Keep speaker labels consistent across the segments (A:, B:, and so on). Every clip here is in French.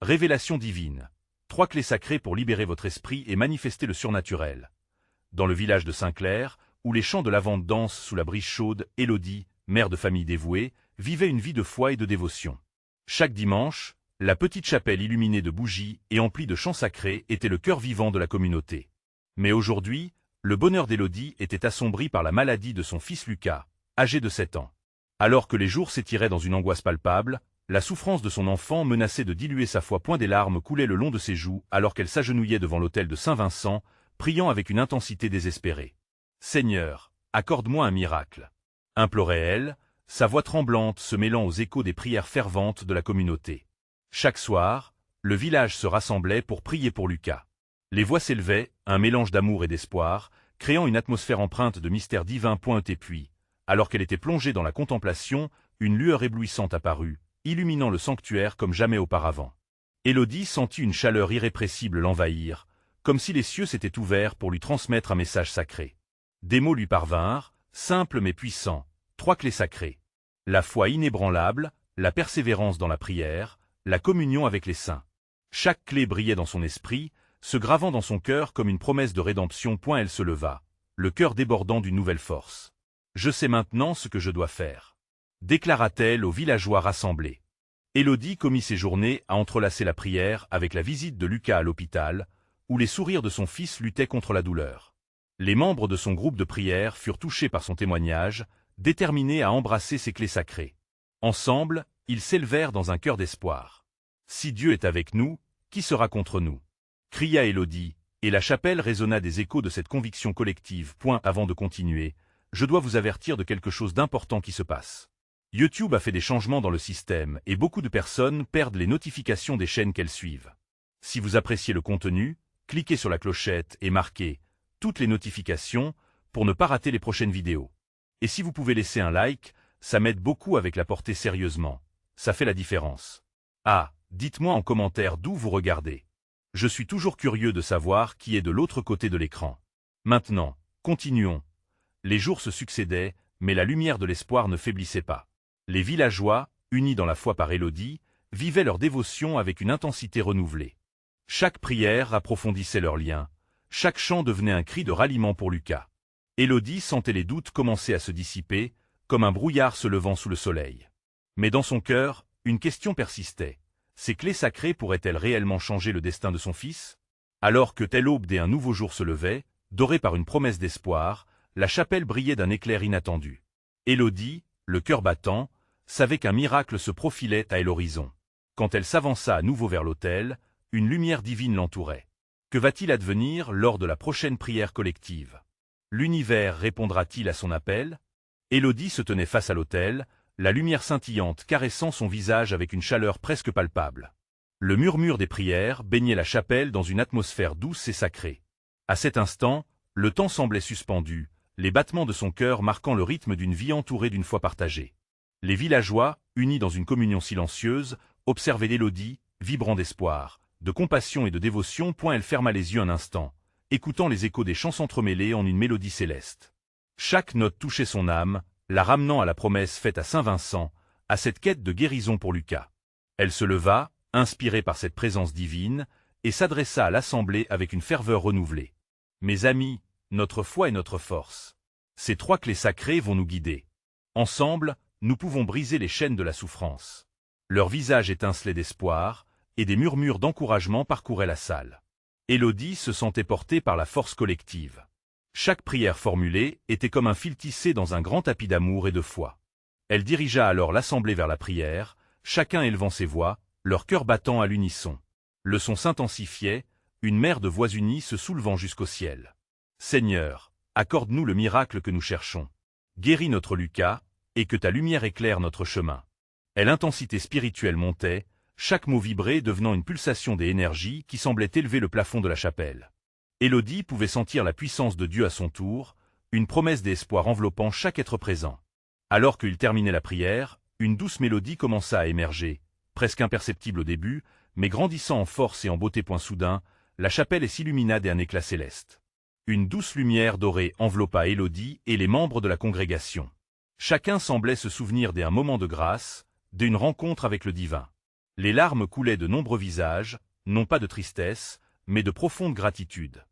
A: Révélation divine. 3 clés sacrées pour libérer votre esprit et manifester le surnaturel. Dans le village de Saint-Clair, où les chants de lavande dansent sous la brise chaude, Élodie, mère de famille dévouée, vivait une vie de foi et de dévotion. Chaque dimanche, la petite chapelle illuminée de bougies et emplie de chants sacrés était le cœur vivant de la communauté. Mais aujourd'hui, le bonheur d'Élodie était assombri par la maladie de son fils Lucas, âgé de 7 ans. Alors que les jours s'étiraient dans une angoisse palpable, la souffrance de son enfant menaçait de diluer sa foi. Des larmes coulaient le long de ses joues alors qu'elle s'agenouillait devant l'autel de Saint-Vincent, priant avec une intensité désespérée. « Seigneur, accorde-moi un miracle » implorait-elle, sa voix tremblante se mêlant aux échos des prières ferventes de la communauté. Chaque soir, le village se rassemblait pour prier pour Lucas. Les voix s'élevaient, un mélange d'amour et d'espoir, créant une atmosphère empreinte de mystère divin. Et puis, alors qu'elle était plongée dans la contemplation, une lueur éblouissante apparut, illuminant le sanctuaire comme jamais auparavant. Élodie sentit une chaleur irrépressible l'envahir, comme si les cieux s'étaient ouverts pour lui transmettre un message sacré. Des mots lui parvinrent, simples mais puissants, 3 clés sacrées. La foi inébranlable, la persévérance dans la prière, la communion avec les saints. Chaque clé brillait dans son esprit, se gravant dans son cœur comme une promesse de rédemption. Elle se leva, le cœur débordant d'une nouvelle force. « Je sais maintenant ce que je dois faire » déclara-t-elle aux villageois rassemblés. Élodie commit ses journées à entrelacer la prière avec la visite de Lucas à l'hôpital, où les sourires de son fils luttaient contre la douleur. Les membres de son groupe de prière furent touchés par son témoignage, déterminés à embrasser ces clés sacrées. Ensemble, ils s'élevèrent dans un cœur d'espoir. « Si Dieu est avec nous, qui sera contre nous » cria Élodie, et la chapelle résonna des échos de cette conviction collective. Avant de continuer, je dois vous avertir de quelque chose d'important qui se passe. YouTube a fait des changements dans le système et beaucoup de personnes perdent les notifications des chaînes qu'elles suivent. Si vous appréciez le contenu, cliquez sur la clochette et marquez « Toutes les notifications » pour ne pas rater les prochaines vidéos. Et si vous pouvez laisser un like, ça m'aide beaucoup avec la portée sérieusement. Ça fait la différence. Ah, dites-moi en commentaire d'où vous regardez. Je suis toujours curieux de savoir qui est de l'autre côté de l'écran. Maintenant, continuons. Les jours se succédaient, mais la lumière de l'espoir ne faiblissait pas. Les villageois, unis dans la foi par Élodie, vivaient leur dévotion avec une intensité renouvelée. Chaque prière approfondissait leur lien, chaque chant devenait un cri de ralliement pour Lucas. Élodie sentait les doutes commencer à se dissiper, comme un brouillard se levant sous le soleil. Mais dans son cœur, une question persistait. Ces clés sacrées pourraient-elles réellement changer le destin de son fils? Alors que telle aube dès un nouveau jour se levait, dorée par une promesse d'espoir, la chapelle brillait d'un éclair inattendu. Élodie, le cœur battant, savait qu'un miracle se profilait à l'horizon. Quand elle s'avança à nouveau vers l'autel, une lumière divine l'entourait. Que va-t-il advenir lors de la prochaine prière collective? L'univers répondra-t-il à son appel? Élodie se tenait face à l'autel, la lumière scintillante caressant son visage avec une chaleur presque palpable. Le murmure des prières baignait la chapelle dans une atmosphère douce et sacrée. À cet instant, le temps semblait suspendu, les battements de son cœur marquant le rythme d'une vie entourée d'une foi partagée. Les villageois, unis dans une communion silencieuse, observaient Élodie, vibrant d'espoir, de compassion et de dévotion. Elle ferma les yeux un instant, écoutant les échos des chants s'entremêler en une mélodie céleste. Chaque note touchait son âme, la ramenant à la promesse faite à Saint-Vincent, à cette quête de guérison pour Lucas. Elle se leva, inspirée par cette présence divine, et s'adressa à l'assemblée avec une ferveur renouvelée. « Mes amis, notre foi est notre force. Ces 3 clés sacrées vont nous guider. Ensemble, nous pouvons briser les chaînes de la souffrance. » Leurs visages étincelaient d'espoir, et des murmures d'encouragement parcouraient la salle. Élodie se sentait portée par la force collective. Chaque prière formulée était comme un fil tissé dans un grand tapis d'amour et de foi. Elle dirigea alors l'assemblée vers la prière, chacun élevant ses voix, leur cœur battant à l'unisson. Le son s'intensifiait, une mer de voix unies se soulevant jusqu'au ciel. « Seigneur, accorde-nous le miracle que nous cherchons. Guéris notre Lucas, et que ta lumière éclaire notre chemin. » Et l'intensité spirituelle montait, chaque mot vibrait devenant une pulsation des énergies qui semblait élever le plafond de la chapelle. Élodie pouvait sentir la puissance de Dieu à son tour, une promesse d'espoir enveloppant chaque être présent. Alors qu'il terminait la prière, une douce mélodie commença à émerger, presque imperceptible au début, mais grandissant en force et en beauté. Soudain, la chapelle s'illumina d'un éclat céleste. Une douce lumière dorée enveloppa Élodie et les membres de la congrégation. Chacun semblait se souvenir d'un moment de grâce, d'une rencontre avec le divin. Les larmes coulaient de nombreux visages, non pas de tristesse, mais de profonde gratitude.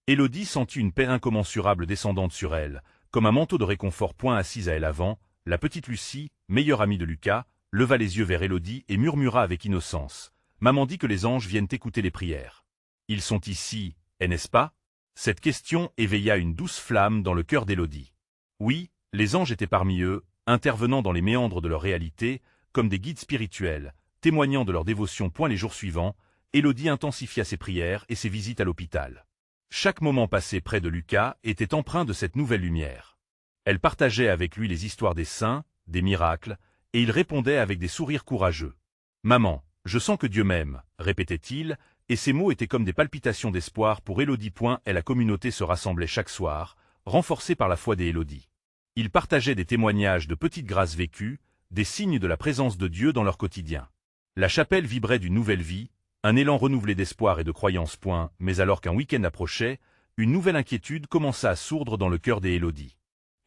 A: Élodie sentit une paix incommensurable descendante sur elle, comme un manteau de réconfort. Assise à elle avant, la petite Lucie, meilleure amie de Lucas, leva les yeux vers Élodie et murmura avec innocence. « Maman dit que les anges viennent écouter les prières. Ils sont ici, n'est-ce pas ?» Cette question éveilla une douce flamme dans le cœur d'Élodie. Oui, les anges étaient parmi eux, intervenant dans les méandres de leur réalité, comme des guides spirituels, témoignant de leur dévotion. Les jours suivants, Élodie intensifia ses prières et ses visites à l'hôpital. Chaque moment passé près de Lucas était empreint de cette nouvelle lumière. Elle partageait avec lui les histoires des saints, des miracles, et il répondait avec des sourires courageux. « Maman, je sens que Dieu m'aime », répétait-il, et ces mots étaient comme des palpitations d'espoir pour Élodie. Et la communauté se rassemblait chaque soir, renforcée par la foi des Élodie. Ils partageaient des témoignages de petites grâces vécues, des signes de la présence de Dieu dans leur quotidien. La chapelle vibrait d'une nouvelle vie, un élan renouvelé d'espoir et de croyance. Mais alors qu'un week-end approchait, une nouvelle inquiétude commença à sourdre dans le cœur des Élodie.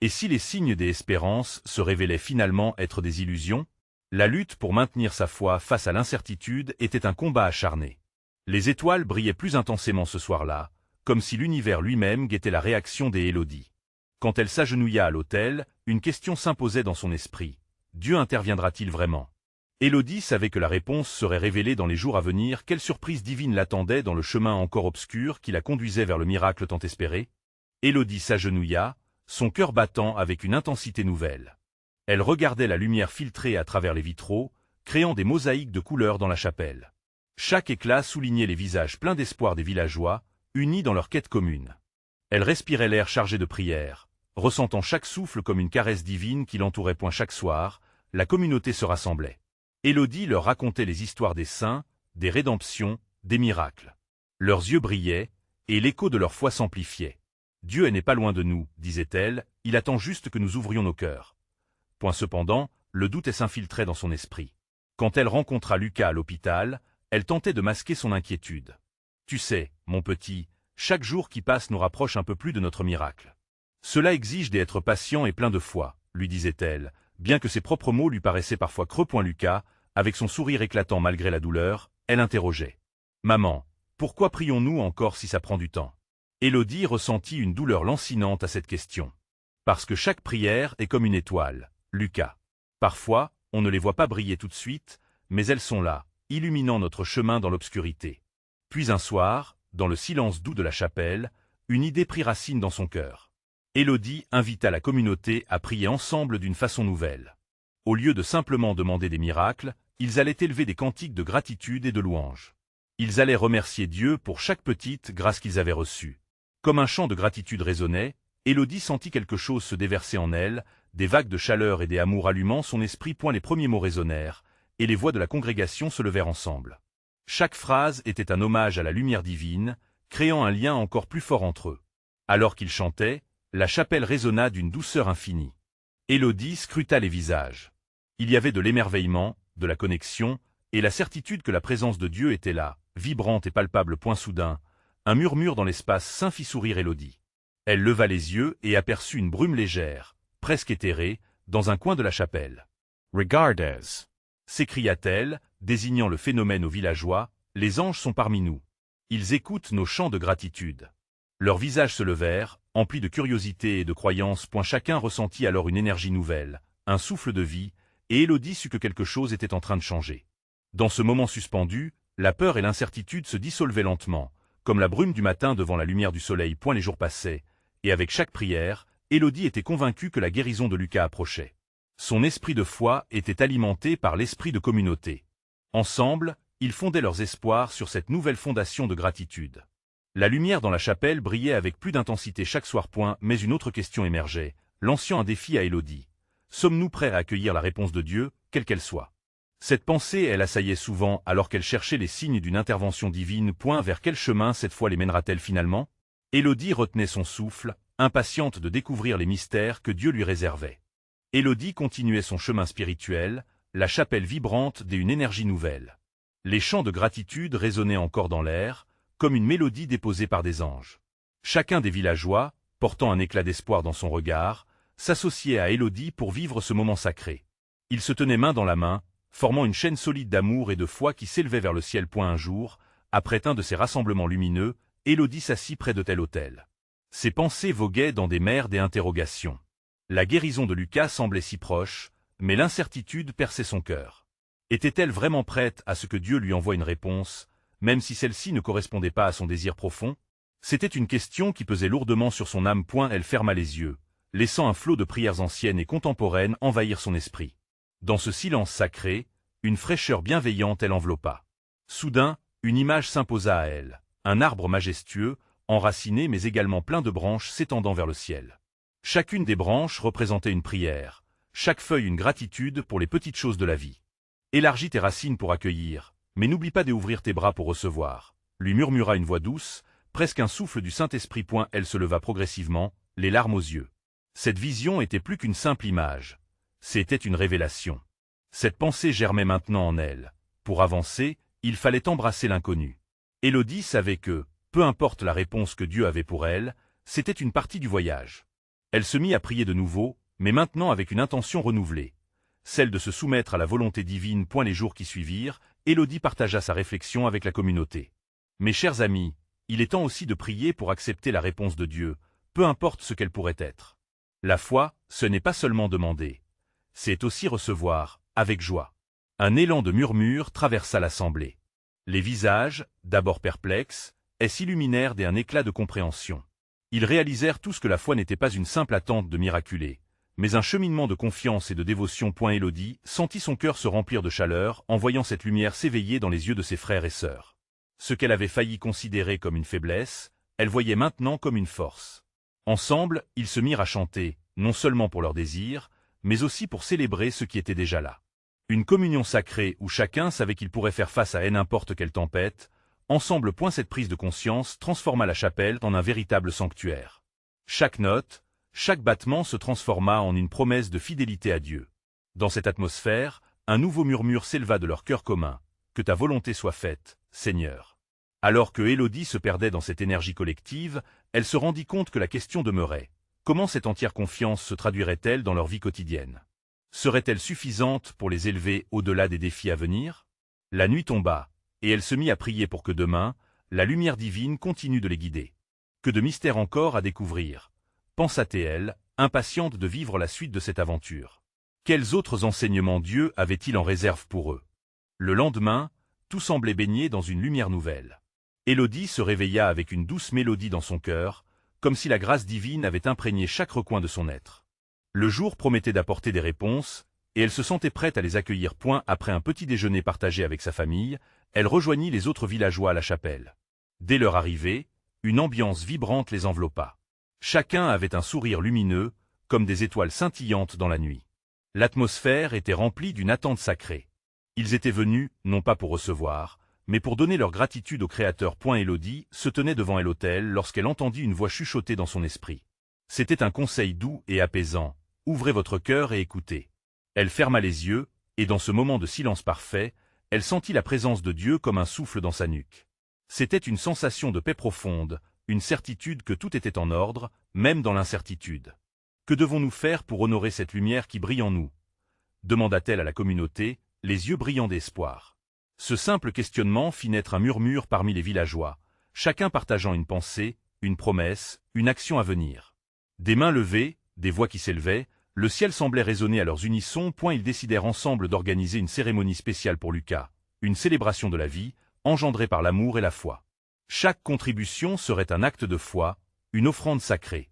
A: Et si les signes des espérances se révélaient finalement être des illusions? La lutte pour maintenir sa foi face à l'incertitude était un combat acharné. Les étoiles brillaient plus intensément ce soir-là, comme si l'univers lui-même guettait la réaction des Élodie. Quand elle s'agenouilla à l'autel, une question s'imposait dans son esprit. Dieu interviendra-t-il vraiment? Élodie savait que la réponse serait révélée dans les jours à venir. Quelle surprise divine l'attendait dans le chemin encore obscur qui la conduisait vers le miracle tant espéré? Élodie s'agenouilla, son cœur battant avec une intensité nouvelle. Elle regardait la lumière filtrer à travers les vitraux, créant des mosaïques de couleurs dans la chapelle. Chaque éclat soulignait les visages pleins d'espoir des villageois, unis dans leur quête commune. Elle respirait l'air chargé de prières, ressentant chaque souffle comme une caresse divine qui l'entourait. Chaque soir, la communauté se rassemblait. Élodie leur racontait les histoires des saints, des rédemptions, des miracles. Leurs yeux brillaient, et l'écho de leur foi s'amplifiait. « Dieu n'est pas loin de nous, disait-elle, il attend juste que nous ouvrions nos cœurs. » Cependant, le doute s'infiltrait dans son esprit. Quand elle rencontra Lucas à l'hôpital, elle tentait de masquer son inquiétude. « Tu sais, mon petit, chaque jour qui passe nous rapproche un peu plus de notre miracle. Cela exige d'être patient et plein de foi, lui disait-elle, bien que ses propres mots lui paraissaient parfois creux. Lucas, avec son sourire éclatant malgré la douleur, elle interrogeait. « Maman, pourquoi prions-nous encore si ça prend du temps ?» Élodie ressentit une douleur lancinante à cette question. Parce que chaque prière est comme une étoile, Lucas. Parfois, on ne les voit pas briller tout de suite, mais elles sont là, illuminant notre chemin dans l'obscurité. Puis un soir, dans le silence doux de la chapelle, une idée prit racine dans son cœur. Élodie invita la communauté à prier ensemble d'une façon nouvelle. Au lieu de simplement demander des miracles, ils allaient élever des cantiques de gratitude et de louange. Ils allaient remercier Dieu pour chaque petite grâce qu'ils avaient reçue. Comme un chant de gratitude résonnait, Élodie sentit quelque chose se déverser en elle, des vagues de chaleur et des amours allumant son esprit. Les premiers mots résonnèrent, et les voix de la congrégation se levèrent ensemble. Chaque phrase était un hommage à la lumière divine, créant un lien encore plus fort entre eux. Alors qu'ils chantaient, la chapelle résonna d'une douceur infinie. Élodie scruta les visages. Il y avait de l'émerveillement, de la connexion, et la certitude que la présence de Dieu était là, vibrante et palpable. Soudain, un murmure dans l'espace saint fit sourire Élodie. Elle leva les yeux et aperçut une brume légère, presque éthérée, dans un coin de la chapelle. « Regardez !» s'écria-t-elle, désignant le phénomène aux villageois, « les anges sont parmi nous. Ils écoutent nos chants de gratitude. » Leurs visages se levèrent, emplis de curiosité et de croyance. Chacun ressentit alors une énergie nouvelle, un souffle de vie, et Élodie sut que quelque chose était en train de changer. Dans ce moment suspendu, la peur et l'incertitude se dissolvaient lentement, comme la brume du matin devant la lumière du soleil. Les jours passaient, et avec chaque prière, Élodie était convaincue que la guérison de Lucas approchait. Son esprit de foi était alimenté par l'esprit de communauté. Ensemble, ils fondaient leurs espoirs sur cette nouvelle fondation de gratitude. La lumière dans la chapelle brillait avec plus d'intensité chaque soir. Mais une autre question émergeait, lançant un défi à Élodie. Sommes-nous prêts à accueillir la réponse de Dieu, quelle qu'elle soit? Cette pensée, elle assaillait souvent alors qu'elle cherchait les signes d'une intervention divine. Vers quel chemin cette foi les mènera-t-elle finalement? Élodie retenait son souffle, impatiente de découvrir les mystères que Dieu lui réservait. Élodie continuait son chemin spirituel, la chapelle vibrante d'une énergie nouvelle. Les chants de gratitude résonnaient encore dans l'air, comme une mélodie déposée par des anges. Chacun des villageois, portant un éclat d'espoir dans son regard, s'associait à Élodie pour vivre ce moment sacré. Ils se tenaient main dans la main, formant une chaîne solide d'amour et de foi qui s'élevait vers le ciel. Un jour, après un de ces rassemblements lumineux, Élodie s'assit près de tel autel. Ses pensées voguaient dans des mers des interrogations. La guérison de Lucas semblait si proche, mais l'incertitude perçait son cœur. Était-elle vraiment prête à ce que Dieu lui envoie une réponse, même si celle-ci ne correspondait pas à son désir profond? C'était une question qui pesait lourdement sur son âme. Elle ferma les yeux, laissant un flot de prières anciennes et contemporaines envahir son esprit. Dans ce silence sacré, une fraîcheur bienveillante l'enveloppa. Soudain, une image s'imposa à elle, un arbre majestueux, enraciné mais également plein de branches s'étendant vers le ciel. Chacune des branches représentait une prière, chaque feuille une gratitude pour les petites choses de la vie. Élargis tes racines pour accueillir, mais n'oublie pas d'ouvrir tes bras pour recevoir, lui murmura une voix douce, presque un souffle du Saint-Esprit. Elle se leva progressivement, les larmes aux yeux. Cette vision était plus qu'une simple image, c'était une révélation. Cette pensée germait maintenant en elle. Pour avancer, il fallait embrasser l'inconnu. Élodie savait que, peu importe la réponse que Dieu avait pour elle, c'était une partie du voyage. Elle se mit à prier de nouveau, mais maintenant avec une intention renouvelée, celle de se soumettre à la volonté divine. Les jours qui suivirent, Élodie partagea sa réflexion avec la communauté. Mes chers amis, il est temps aussi de prier pour accepter la réponse de Dieu, peu importe ce qu'elle pourrait être. La foi, ce n'est pas seulement demander, c'est aussi recevoir, avec joie. Un élan de murmure traversa l'assemblée. Les visages, d'abord perplexes, s'illuminèrent d'un éclat de compréhension. Ils réalisèrent tous que la foi n'était pas une simple attente de miraculer, mais un cheminement de confiance et de dévotion. Élodie sentit son cœur se remplir de chaleur en voyant cette lumière s'éveiller dans les yeux de ses frères et sœurs. Ce qu'elle avait failli considérer comme une faiblesse, elle voyait maintenant comme une force. Ensemble, ils se mirent à chanter, non seulement pour leurs désirs, mais aussi pour célébrer ce qui était déjà là. Une communion sacrée où chacun savait qu'il pourrait faire face à n'importe quelle tempête. Ensemble. Cette prise de conscience transforma la chapelle en un véritable sanctuaire. Chaque note, chaque battement se transforma en une promesse de fidélité à Dieu. Dans cette atmosphère, un nouveau murmure s'éleva de leur cœur commun. Que ta volonté soit faite, Seigneur. Alors que Élodie se perdait dans cette énergie collective, elle se rendit compte que la question demeurait. Comment cette entière confiance se traduirait-elle dans leur vie quotidienne? Serait-elle suffisante pour les élever au-delà des défis à venir? La nuit tomba, et elle se mit à prier pour que demain, la lumière divine continue de les guider. Que de mystères encore à découvrir, pensa-t-elle, impatiente de vivre la suite de cette aventure. Quels autres enseignements Dieu avait-il en réserve pour eux? Le lendemain, tout semblait baigné dans une lumière nouvelle. Élodie se réveilla avec une douce mélodie dans son cœur, comme si la grâce divine avait imprégné chaque recoin de son être. Le jour promettait d'apporter des réponses, et elle se sentait prête à les accueillir. Après un petit déjeuner partagé avec sa famille, elle rejoignit les autres villageois à la chapelle. Dès leur arrivée, une ambiance vibrante les enveloppa. Chacun avait un sourire lumineux, comme des étoiles scintillantes dans la nuit. L'atmosphère était remplie d'une attente sacrée. Ils étaient venus, non pas pour recevoir, mais pour donner leur gratitude au Créateur. Élodie se tenait devant l'autel lorsqu'elle entendit une voix chuchoter dans son esprit. C'était un conseil doux et apaisant. Ouvrez votre cœur et écoutez. Elle ferma les yeux, et dans ce moment de silence parfait, elle sentit la présence de Dieu comme un souffle dans sa nuque. C'était une sensation de paix profonde, une certitude que tout était en ordre, même dans l'incertitude. Que devons-nous faire pour honorer cette lumière qui brille en nous? Demanda-t-elle à la communauté, les yeux brillants d'espoir. Ce simple questionnement fit naître un murmure parmi les villageois, chacun partageant une pensée, une promesse, une action à venir. Des mains levées, des voix qui s'élevaient, le ciel semblait résonner à leurs unissons. Ils décidèrent ensemble d'organiser une cérémonie spéciale pour Lucas, une célébration de la vie, engendrée par l'amour et la foi. Chaque contribution serait un acte de foi, une offrande sacrée.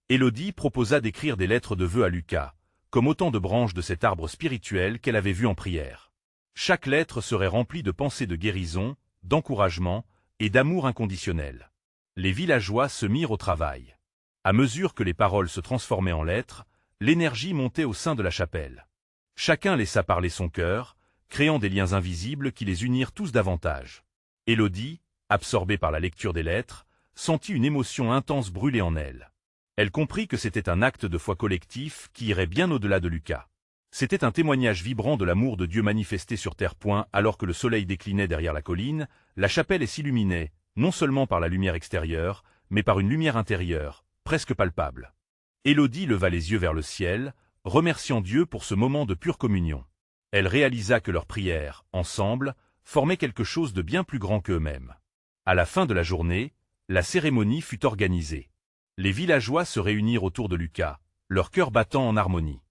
A: Élodie proposa d'écrire des lettres de vœux à Lucas, comme autant de branches de cet arbre spirituel qu'elle avait vu en prière. Chaque lettre serait remplie de pensées de guérison, d'encouragement et d'amour inconditionnel. Les villageois se mirent au travail. À mesure que les paroles se transformaient en lettres, l'énergie montait au sein de la chapelle. Chacun laissa parler son cœur, créant des liens invisibles qui les unirent tous davantage. Élodie, absorbée par la lecture des lettres, sentit une émotion intense brûler en elle. Elle comprit que c'était un acte de foi collectif qui irait bien au-delà de Lucas. C'était un témoignage vibrant de l'amour de Dieu manifesté sur terre. Alors que le soleil déclinait derrière la colline, la chapelle s'illuminait, non seulement par la lumière extérieure, mais par une lumière intérieure, presque palpable. Élodie leva les yeux vers le ciel, remerciant Dieu pour ce moment de pure communion. Elle réalisa que leurs prières, ensemble, formaient quelque chose de bien plus grand qu'eux-mêmes. À la fin de la journée, la cérémonie fut organisée. Les villageois se réunirent autour de Lucas, leur cœur battant en harmonie.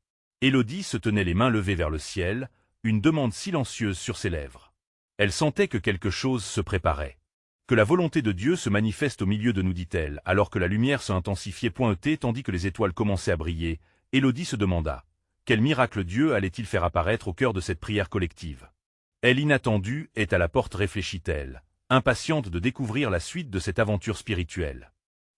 A: Élodie se tenait les mains levées vers le ciel, une demande silencieuse sur ses lèvres. Elle sentait que quelque chose se préparait. Que la volonté de Dieu se manifeste au milieu de nous, dit-elle, alors que la lumière se intensifiait pointée tandis que les étoiles commençaient à briller. Élodie se demanda, quel miracle Dieu allait-il faire apparaître au cœur de cette prière collective? Elle inattendue est à la porte, réfléchit-elle, impatiente de découvrir la suite de cette aventure spirituelle.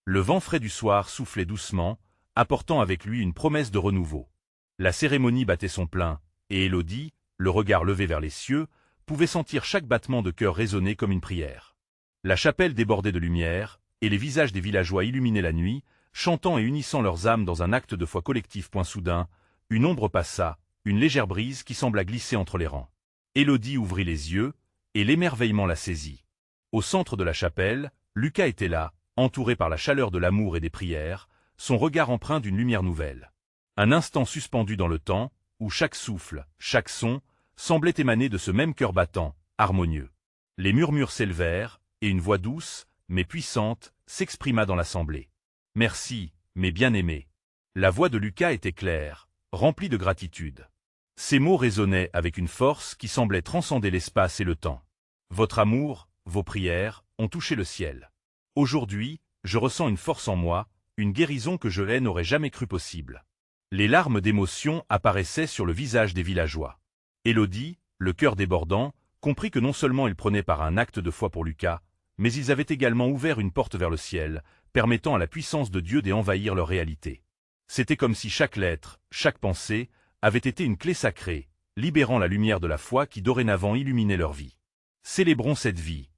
A: Le vent frais du soir soufflait doucement, apportant avec lui une promesse de renouveau. La cérémonie battait son plein, et Élodie, le regard levé vers les cieux, pouvait sentir chaque battement de cœur résonner comme une prière. La chapelle débordait de lumière, et les visages des villageois illuminaient la nuit, chantant et unissant leurs âmes dans un acte de foi collectif. Point soudain, une ombre passa, une légère brise qui sembla glisser entre les rangs. Élodie ouvrit les yeux, et l'émerveillement la saisit. Au centre de la chapelle, Lucas était là, entouré par la chaleur de l'amour et des prières, son regard empreint d'une lumière nouvelle. Un instant suspendu dans le temps, où chaque souffle, chaque son, semblait émaner de ce même cœur battant, harmonieux. Les murmures s'élevèrent, et une voix douce, mais puissante, s'exprima dans l'assemblée. « Merci, mes bien-aimés. » La voix de Lucas était claire, remplie de gratitude. Ces mots résonnaient avec une force qui semblait transcender l'espace et le temps. Votre amour, vos prières, ont touché le ciel. Aujourd'hui, je ressens une force en moi, une guérison que je n'aurais jamais cru possible. Les larmes d'émotion apparaissaient sur le visage des villageois. Élodie, le cœur débordant, comprit que non seulement ils prenaient par un acte de foi pour Lucas, mais ils avaient également ouvert une porte vers le ciel, permettant à la puissance de Dieu d'envahir leur réalité. C'était comme si chaque lettre, chaque pensée, avait été une clé sacrée, libérant la lumière de la foi qui dorénavant illuminait leur vie. « Célébrons cette vie !»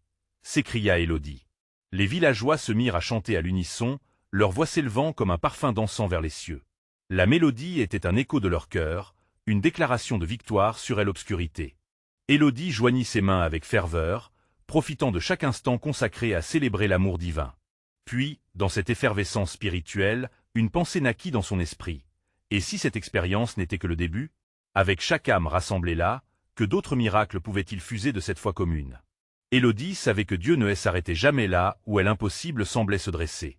A: s'écria Élodie. Les villageois se mirent à chanter à l'unisson, leur voix s'élevant comme un parfum d'encens vers les cieux. La mélodie était un écho de leur cœur, une déclaration de victoire sur l'obscurité. Élodie joignit ses mains avec ferveur, profitant de chaque instant consacré à célébrer l'amour divin. Puis, dans cette effervescence spirituelle, une pensée naquit dans son esprit. Et si cette expérience n'était que le début? Avec chaque âme rassemblée là, que d'autres miracles pouvaient-ils fuser de cette foi commune? Élodie savait que Dieu ne s'arrêtait jamais là où l'impossible semblait se dresser.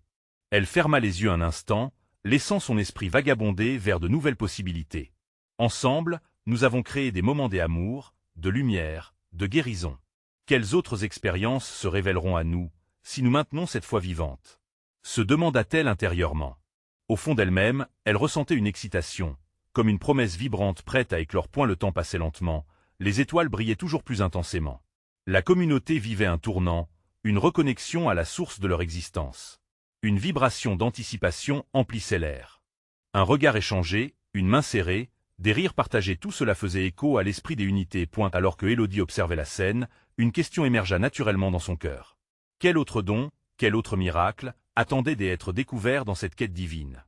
A: Elle ferma les yeux un instant, laissant son esprit vagabonder vers de nouvelles possibilités. Ensemble, nous avons créé des moments d'amour, de lumière, de guérison. Quelles autres expériences se révéleront à nous, si nous maintenons cette foi vivante? Se demanda-t-elle intérieurement. Au fond d'elle-même, elle ressentait une excitation, comme une promesse vibrante prête à éclore. Le temps passait lentement, les étoiles brillaient toujours plus intensément. La communauté vivait un tournant, une reconnexion à la source de leur existence. Une vibration d'anticipation emplissait l'air. Un regard échangé, une main serrée, des rires partagés, tout cela faisait écho à l'esprit des unités. Alors que Élodie observait la scène, une question émergea naturellement dans son cœur. Quel autre don, quel autre miracle, attendait d'être découvert dans cette quête divine?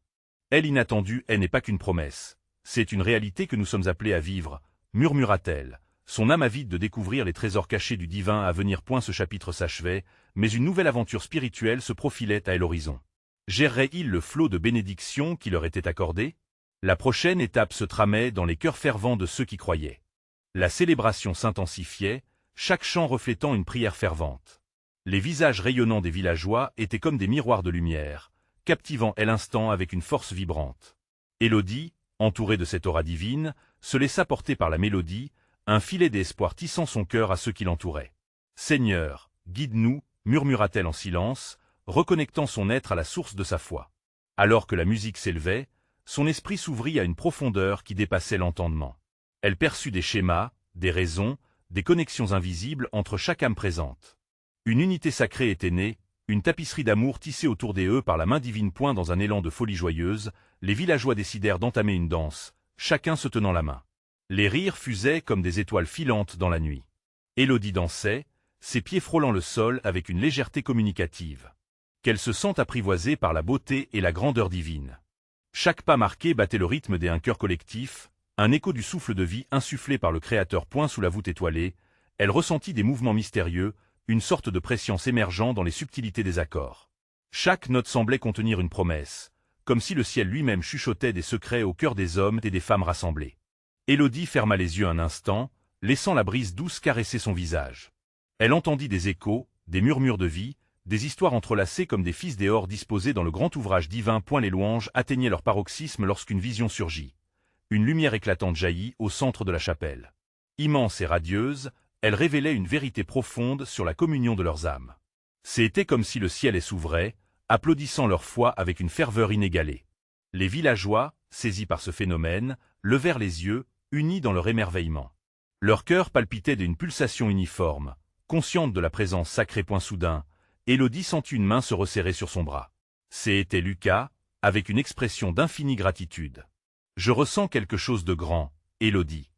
A: Elle, inattendue, elle n'est pas qu'une promesse. C'est une réalité que nous sommes appelés à vivre, murmura-t-elle, son âme avide de découvrir les trésors cachés du divin à venir. Ce chapitre s'achevait, mais une nouvelle aventure spirituelle se profilait à l'horizon. Gérerait-il le flot de bénédictions qui leur était accordé? La prochaine étape se tramait dans les cœurs fervents de ceux qui croyaient. La célébration s'intensifiait, chaque chant reflétant une prière fervente. Les visages rayonnants des villageois étaient comme des miroirs de lumière, captivant l'instant avec une force vibrante. Élodie, entourée de cette aura divine, se laissa porter par la mélodie, un filet d'espoir tissant son cœur à ceux qui l'entouraient. « Seigneur, guide-nous » murmura-t-elle en silence, reconnectant son être à la source de sa foi. Alors que la musique s'élevait, son esprit s'ouvrit à une profondeur qui dépassait l'entendement. Elle perçut des schémas, des raisons, des connexions invisibles entre chaque âme présente. Une unité sacrée était née, une tapisserie d'amour tissée autour d'eux par la main divine. Dans un élan de folie joyeuse, les villageois décidèrent d'entamer une danse, chacun se tenant la main. Les rires fusaient comme des étoiles filantes dans la nuit. Élodie dansait, ses pieds frôlant le sol avec une légèreté communicative. Qu'elle se sent apprivoisée par la beauté et la grandeur divine. Chaque pas marqué battait le rythme d'un chœur collectif, un écho du souffle de vie insufflé par le Créateur. Sous la voûte étoilée, elle ressentit des mouvements mystérieux, une sorte de prescience émergeant dans les subtilités des accords. Chaque note semblait contenir une promesse, comme si le ciel lui-même chuchotait des secrets au cœur des hommes et des femmes rassemblés. Élodie ferma les yeux un instant, laissant la brise douce caresser son visage. Elle entendit des échos, des murmures de vie, des histoires entrelacées comme des fils d'Éor disposés dans le grand ouvrage divin. Les louanges atteignaient leur paroxysme lorsqu'une vision surgit. Une lumière éclatante jaillit au centre de la chapelle. Immense et radieuse, elle révélait une vérité profonde sur la communion de leurs âmes. C'était comme si le ciel s'ouvrait, applaudissant leur foi avec une ferveur inégalée. Les villageois, saisis par ce phénomène, levèrent les yeux, unis dans leur émerveillement. Leur cœur palpitait d'une pulsation uniforme, consciente de la présence sacrée. Soudain, Élodie sentit une main se resserrer sur son bras. C'était Lucas, avec une expression d'infinie gratitude. « Je ressens quelque chose de grand, Élodie.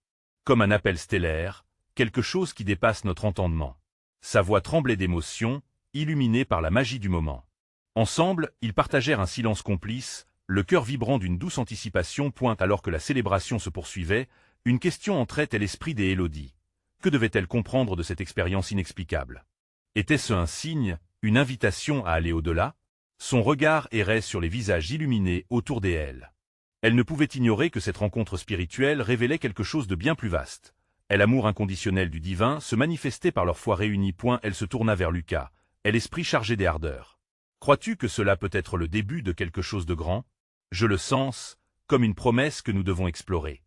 A: Comme un appel stellaire, quelque chose qui dépasse notre entendement. » Sa voix tremblait d'émotion, illuminée par la magie du moment. Ensemble, ils partagèrent un silence complice, le cœur vibrant d'une douce anticipation. Alors que la célébration se poursuivait, une question entrait à l'esprit d'Élodie. Que devait-elle comprendre de cette expérience inexplicable? Était-ce un signe, une invitation à aller au-delà? Son regard errait sur les visages illuminés autour d'elle. Elle ne pouvait ignorer que cette rencontre spirituelle révélait quelque chose de bien plus vaste. L'amour inconditionnel du divin se manifestait par leur foi réunie. Elle se tourna vers Lucas, l'esprit chargé des ardeurs. « Crois-tu que cela peut être le début de quelque chose de grand? Je le sens, comme une promesse que nous devons explorer. »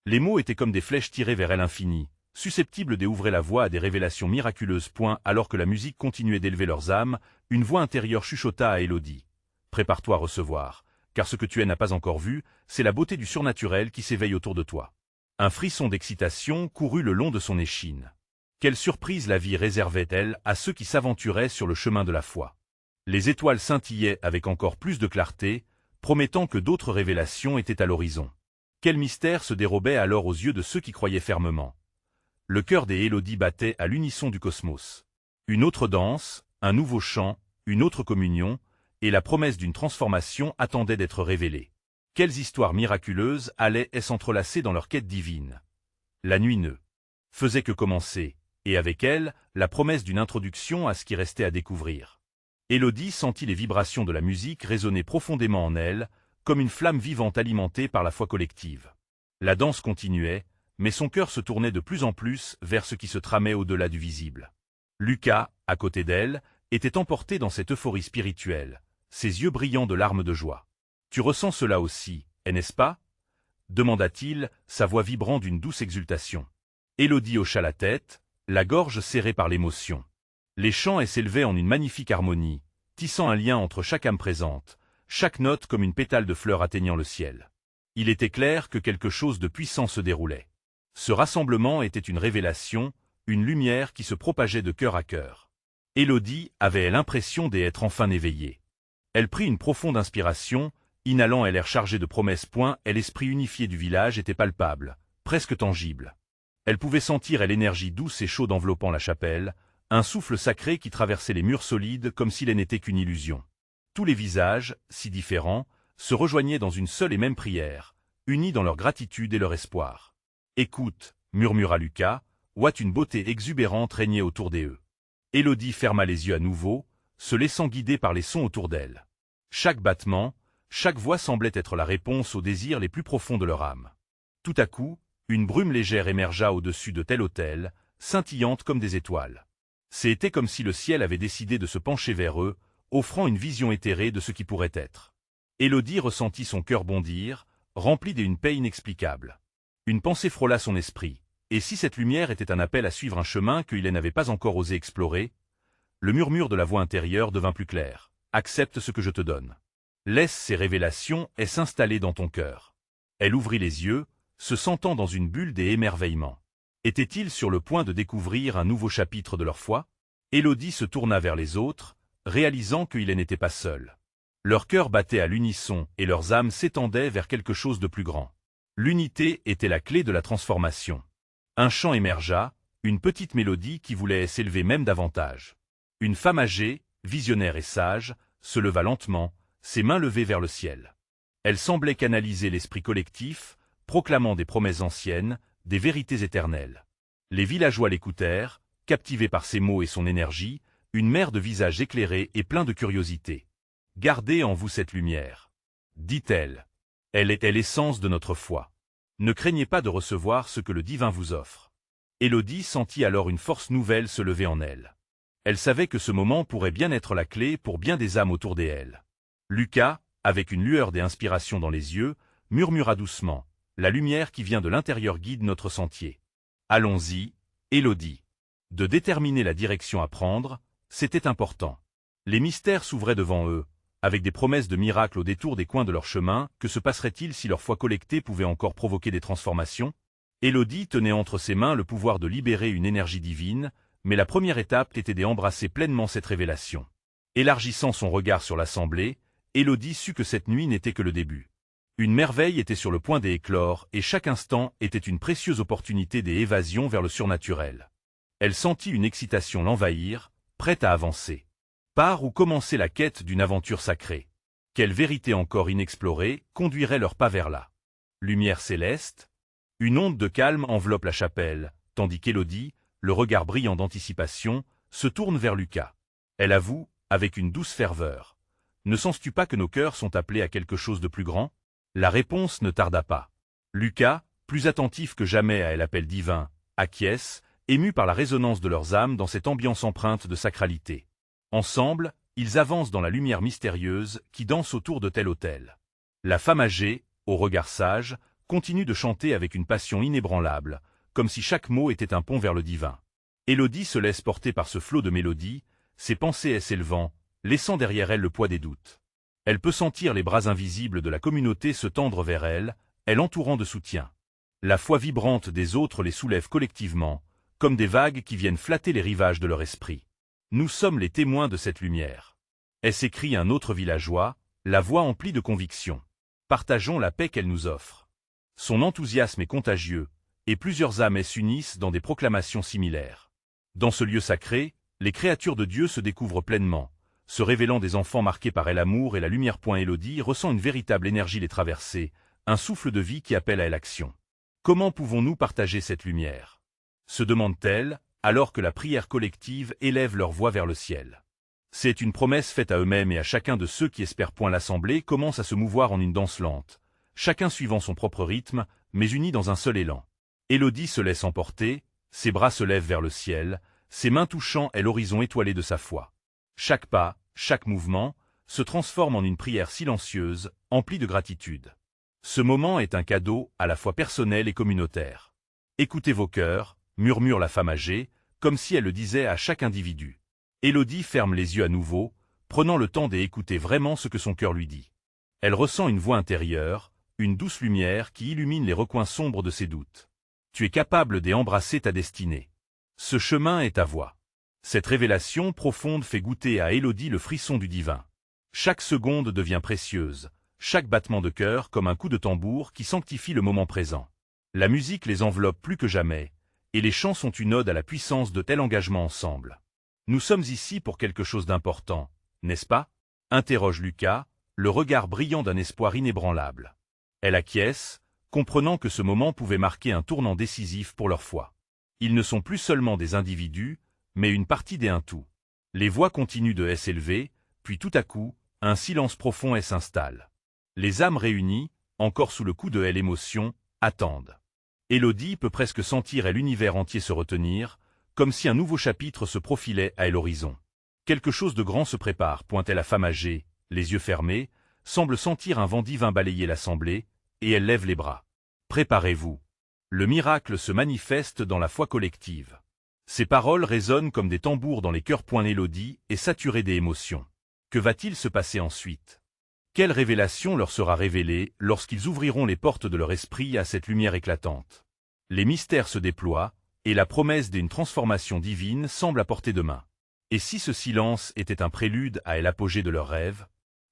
A: Les mots étaient comme des flèches tirées vers l'infini, susceptibles d'ouvrir la voie à des révélations miraculeuses. Alors que la musique continuait d'élever leurs âmes, une voix intérieure chuchota à Élodie. « Prépare-toi à recevoir, car ce que tu n'as pas encore vu, c'est la beauté du surnaturel qui s'éveille autour de toi. » Un frisson d'excitation courut le long de son échine. Quelle surprise la vie réservait-elle à ceux qui s'aventuraient sur le chemin de la foi? Les étoiles scintillaient avec encore plus de clarté, promettant que d'autres révélations étaient à l'horizon. Quel mystère se dérobait alors aux yeux de ceux qui croyaient fermement? Le cœur d'Élodie battait à l'unisson du cosmos. Une autre danse, un nouveau chant, une autre communion, et la promesse d'une transformation attendait d'être révélée. Quelles histoires miraculeuses allaient s'entrelacer dans leur quête divine? La nuit ne faisait que commencer, et avec elle, la promesse d'une introduction à ce qui restait à découvrir. Élodie sentit les vibrations de la musique résonner profondément en elle, comme une flamme vivante alimentée par la foi collective. La danse continuait, mais son cœur se tournait de plus en plus vers ce qui se tramait au-delà du visible. Lucas, à côté d'elle, était emporté dans cette euphorie spirituelle, ses yeux brillants de larmes de joie. « Tu ressens cela aussi, n'est-ce pas ?» demanda-t-il, sa voix vibrant d'une douce exultation. Élodie hocha la tête, la gorge serrée par l'émotion. Les chants s'élevaient en une magnifique harmonie, tissant un lien entre chaque âme présente, chaque note comme une pétale de fleur atteignant le ciel. Il était clair que quelque chose de puissant se déroulait. Ce rassemblement était une révélation, une lumière qui se propageait de cœur à cœur. Élodie avait l'impression d'être enfin éveillée. Elle prit une profonde inspiration, inhalant l'air chargé de promesses. L'esprit unifié du village était palpable, presque tangible. Elle pouvait sentir l'énergie douce et chaude enveloppant la chapelle, un souffle sacré qui traversait les murs solides comme s'il n'était qu'une illusion. Tous les visages, si différents, se rejoignaient dans une seule et même prière, unis dans leur gratitude et leur espoir. « Écoute, » murmura Lucas, « ouat une beauté exubérante régnait autour d'eux. » Élodie ferma les yeux à nouveau, se laissant guider par les sons autour d'elle. Chaque battement, chaque voix semblait être la réponse aux désirs les plus profonds de leur âme. Tout à coup, une brume légère émergea au-dessus de tel autel, scintillante comme des étoiles. C'était comme si le ciel avait décidé de se pencher vers eux, offrant une vision éthérée de ce qui pourrait être. Élodie ressentit son cœur bondir, rempli d'une paix inexplicable. Une pensée frôla son esprit, et si cette lumière était un appel à suivre un chemin qu'il n'avait pas encore osé explorer? Le murmure de la voix intérieure devint plus clair. « Accepte ce que je te donne. Laisse ces révélations s'installer dans ton cœur. » Elle ouvrit les yeux, se sentant dans une bulle d'émerveillement. Étaient-ils sur le point de découvrir un nouveau chapitre de leur foi? Élodie se tourna vers les autres, réalisant qu'ils n'étaient pas seuls. Leurs cœurs battaient à l'unisson et leurs âmes s'étendaient vers quelque chose de plus grand. L'unité était la clé de la transformation. Un chant émergea, une petite mélodie qui voulait s'élever même davantage. Une femme âgée, visionnaire et sage, se leva lentement, ses mains levées vers le ciel. Elle semblait canaliser l'esprit collectif, proclamant des promesses anciennes, des vérités éternelles. Les villageois l'écoutèrent, captivés par ses mots et son énergie, une mer de visages éclairés et pleins de curiosité. « Gardez en vous cette lumière. » dit-elle. « Elle est l'essence de notre foi. » Ne craignez pas de recevoir ce que le divin vous offre. Élodie sentit alors une force nouvelle se lever en elle. Elle savait que ce moment pourrait bien être la clé pour bien des âmes autour d'elle. Lucas, avec une lueur des inspirations dans les yeux, murmura doucement. La lumière qui vient de l'intérieur guide notre sentier. Allons-y, Élodie. De déterminer la direction à prendre, c'était important. Les mystères s'ouvraient devant eux, avec des promesses de miracles au détour des coins de leur chemin. Que se passerait-il si leur foi collectée pouvait encore provoquer des transformations? Élodie tenait entre ses mains le pouvoir de libérer une énergie divine, mais la première étape était d'embrasser pleinement cette révélation. Élargissant son regard sur l'assemblée, Élodie sut que cette nuit n'était que le début. Une merveille était sur le point d'éclore et chaque instant était une précieuse opportunité d'évasion vers le surnaturel. Elle sentit une excitation l'envahir, prête à avancer. Par où commençait la quête d'une aventure sacrée? Quelle vérité encore inexplorée conduirait leurs pas vers là? Lumière céleste? Une onde de calme enveloppe la chapelle, tandis qu'Élodie, le regard brillant d'anticipation, se tourne vers Lucas. Elle avoue, avec une douce ferveur. Ne sens-tu pas que nos cœurs sont appelés à quelque chose de plus grand? La réponse ne tarda pas. Lucas, plus attentif que jamais à l'appel divin, acquiesce, ému par la résonance de leurs âmes dans cette ambiance empreinte de sacralité. Ensemble, ils avancent dans la lumière mystérieuse qui danse autour de tel autel. La femme âgée, au regard sage, continue de chanter avec une passion inébranlable, comme si chaque mot était un pont vers le divin. Élodie se laisse porter par ce flot de mélodie, ses pensées s'élevant, laissant derrière elle le poids des doutes. Elle peut sentir les bras invisibles de la communauté se tendre vers elle, elle entourant de soutien. La foi vibrante des autres les soulève collectivement, comme des vagues qui viennent flatter les rivages de leur esprit. Nous sommes les témoins de cette lumière. S'écrie un autre villageois, la voix emplie de conviction. Partageons la paix qu'elle nous offre. Son enthousiasme est contagieux, et plusieurs âmes s'unissent dans des proclamations similaires. Dans ce lieu sacré, les créatures de Dieu se découvrent pleinement, se révélant des enfants marqués par l'amour et la lumière. Élodie ressent une véritable énergie les traverser, un souffle de vie qui appelle à l'action. Comment pouvons-nous partager cette lumière? Se demande-t-elle, alors que la prière collective élève leur voix vers le ciel. C'est une promesse faite à eux-mêmes et à chacun de ceux qui espèrent. L'assemblée commence à se mouvoir en une danse lente, chacun suivant son propre rythme, mais unis dans un seul élan. Élodie se laisse emporter, ses bras se lèvent vers le ciel, ses mains touchant l'horizon étoilé de sa foi. Chaque pas, chaque mouvement, se transforme en une prière silencieuse, emplie de gratitude. Ce moment est un cadeau à la fois personnel et communautaire. Écoutez vos cœurs, murmure la femme âgée, comme si elle le disait à chaque individu. Élodie ferme les yeux à nouveau, prenant le temps d'écouter vraiment ce que son cœur lui dit. Elle ressent une voix intérieure, une douce lumière qui illumine les recoins sombres de ses doutes. Tu es capable d'embrasser ta destinée. Ce chemin est ta voie. Cette révélation profonde fait goûter à Élodie le frisson du divin. Chaque seconde devient précieuse, chaque battement de cœur comme un coup de tambour qui sanctifie le moment présent. La musique les enveloppe plus que jamais, et les chants sont une ode à la puissance de tel engagement ensemble. Nous sommes ici pour quelque chose d'important, n'est-ce pas? Interroge Lucas, le regard brillant d'un espoir inébranlable. Elle acquiesce, comprenant que ce moment pouvait marquer un tournant décisif pour leur foi. Ils ne sont plus seulement des individus, mais une partie d'un tout. Les voix continuent de s'élever, puis tout à coup, un silence profond s'installe. Les âmes réunies, encore sous le coup de l'émotion, attendent. Élodie peut presque sentir l'univers entier se retenir, comme si un nouveau chapitre se profilait à l'horizon. Quelque chose de grand se prépare, pointait la femme âgée, les yeux fermés, semble sentir un vent divin balayer l'assemblée, et elle lève les bras. Préparez-vous. Le miracle se manifeste dans la foi collective. Ces paroles résonnent comme des tambours dans les cœurs. Élodie est saturée d'émotions. Que va-t-il se passer ensuite? Quelle révélation leur sera révélée lorsqu'ils ouvriront les portes de leur esprit à cette lumière éclatante? Les mystères se déploient, et la promesse d'une transformation divine semble à portée de main. Et si ce silence était un prélude à l'apogée de leurs rêves?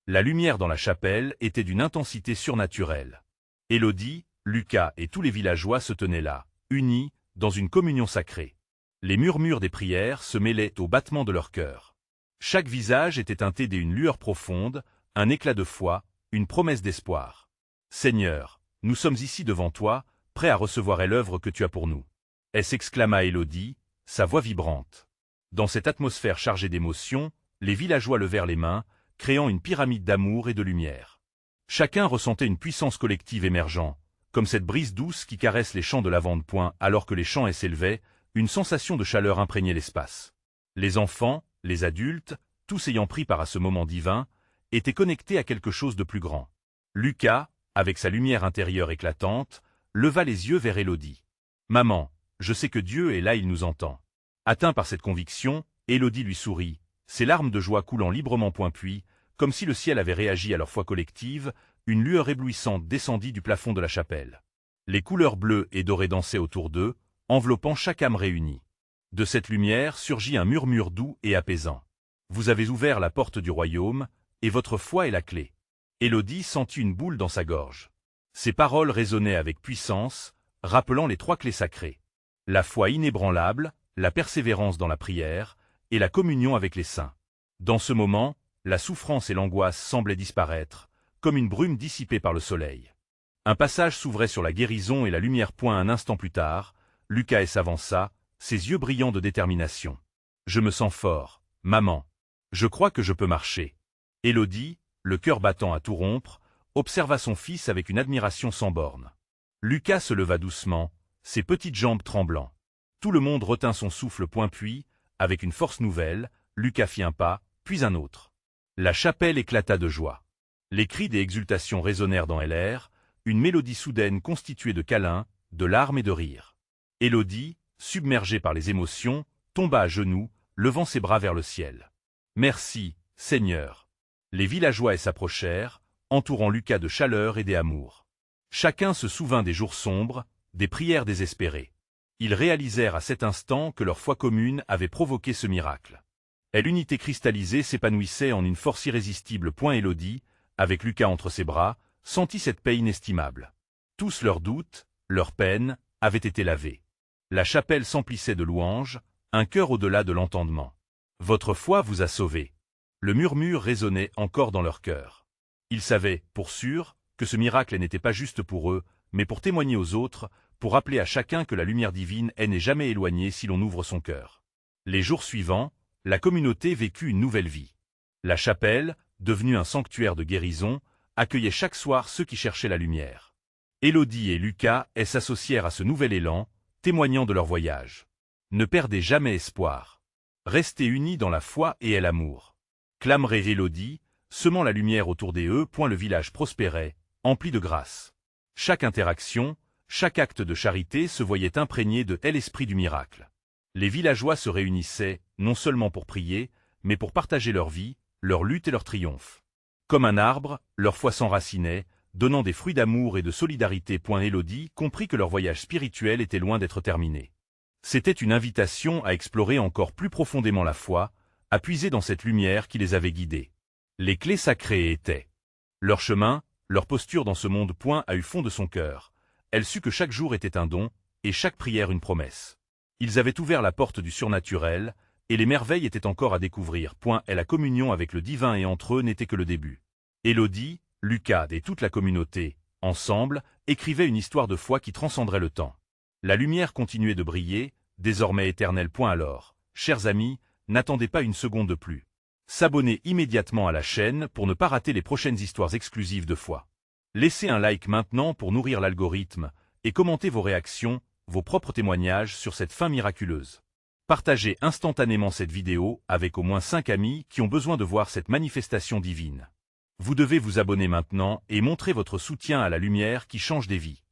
A: La lumière dans la chapelle était d'une intensité surnaturelle. Élodie, Lucas et tous les villageois se tenaient là, unis, dans une communion sacrée. Les murmures des prières se mêlaient aux battements de leur cœur. Chaque visage était teinté d'une lueur profonde, un éclat de foi, une promesse d'espoir. Seigneur, nous sommes ici devant toi, prêts à recevoir l'œuvre que tu as pour nous. S'exclama Élodie, sa voix vibrante. Dans cette atmosphère chargée d'émotions, les villageois levèrent les mains, créant une pyramide d'amour et de lumière. Chacun ressentait une puissance collective émergeant, comme cette brise douce qui caresse les champs de lavande. Alors que les chants s'élevaient, une sensation de chaleur imprégnait l'espace. Les enfants, les adultes, tous ayant pris part à ce moment divin, étaient connectés à quelque chose de plus grand. Lucas, avec sa lumière intérieure éclatante, leva les yeux vers Élodie. « Maman, je sais que Dieu est là, il nous entend. » Atteint par cette conviction, Élodie lui sourit, ses larmes de joie coulant librement. Puis, comme si le ciel avait réagi à leur foi collective, une lueur éblouissante descendit du plafond de la chapelle. Les couleurs bleues et dorées dansaient autour d'eux, enveloppant chaque âme réunie. De cette lumière surgit un murmure doux et apaisant. « Vous avez ouvert la porte du royaume, et votre foi est la clé. » Élodie sentit une boule dans sa gorge. Ces paroles résonnaient avec puissance, rappelant les 3 clés sacrées. La foi inébranlable, la persévérance dans la prière, et la communion avec les saints. Dans ce moment, la souffrance et l'angoisse semblaient disparaître, comme une brume dissipée par le soleil. Un passage s'ouvrait sur la guérison et la lumière. Un instant plus tard, Lucas s'avança, ses yeux brillants de détermination. « Je me sens fort, maman. Je crois que je peux marcher. » Élodie, le cœur battant à tout rompre, observa son fils avec une admiration sans borne. Lucas se leva doucement, ses petites jambes tremblant. Tout le monde retint son souffle. Puis, avec une force nouvelle, Lucas fit un pas, puis un autre. La chapelle éclata de joie. Les cris des exultations résonnèrent dans l'air, une mélodie soudaine constituée de câlins, de larmes et de rires. Élodie, submergée par les émotions, tomba à genoux, levant ses bras vers le ciel. « Merci, Seigneur. » Les villageois s'approchèrent, entourant Lucas de chaleur et d'amour. Chacun se souvint des jours sombres, des prières désespérées. Ils réalisèrent à cet instant que leur foi commune avait provoqué ce miracle. L'unité cristallisée s'épanouissait en une force irrésistible. Élodie, avec Lucas entre ses bras, sentit cette paix inestimable. Tous leurs doutes, leurs peines, avaient été lavés. La chapelle s'emplissait de louanges, un cœur au-delà de l'entendement. « Votre foi vous a sauvés. » Le murmure résonnait encore dans leur cœur. Ils savaient, pour sûr, que ce miracle n'était pas juste pour eux, mais pour témoigner aux autres, pour rappeler à chacun que la lumière divine n'est jamais éloignée si l'on ouvre son cœur. Les jours suivants, la communauté vécut une nouvelle vie. La chapelle, devenue un sanctuaire de guérison, accueillait chaque soir ceux qui cherchaient la lumière. Élodie et Lucas s'associèrent à ce nouvel élan, témoignant de leur voyage. Ne perdez jamais espoir. Restez unis dans la foi et l'amour. Clamerait Élodie, semant la lumière autour d'eux. Le village prospérait, empli de grâce. Chaque interaction, chaque acte de charité se voyait imprégné de l'esprit du miracle. Les villageois se réunissaient, non seulement pour prier, mais pour partager leur vie, leur lutte et leur triomphe. Comme un arbre, leur foi s'enracinait, donnant des fruits d'amour et de solidarité. Élodie comprit que leur voyage spirituel était loin d'être terminé. C'était une invitation à explorer encore plus profondément la foi, à puiser dans cette lumière qui les avait guidés. Les clés sacrées étaient leur chemin, leur posture dans ce monde. A eu fond de son cœur. Elle sut que chaque jour était un don, et chaque prière une promesse. Ils avaient ouvert la porte du surnaturel, et les merveilles étaient encore à découvrir. Et la communion avec le divin et entre eux n'était que le début. Élodie, Lucas et toute la communauté, ensemble, écrivaient une histoire de foi qui transcenderait le temps. La lumière continuait de briller, désormais éternelle. Alors, chers amis, n'attendez pas une seconde de plus. S'abonner immédiatement à la chaîne pour ne pas rater les prochaines histoires exclusives de foi. Laissez un like maintenant pour nourrir l'algorithme et commentez vos réactions, vos propres témoignages sur cette fin miraculeuse. Partagez instantanément cette vidéo avec au moins 5 amis qui ont besoin de voir cette manifestation divine. Vous devez vous abonner maintenant et montrer votre soutien à la lumière qui change des vies.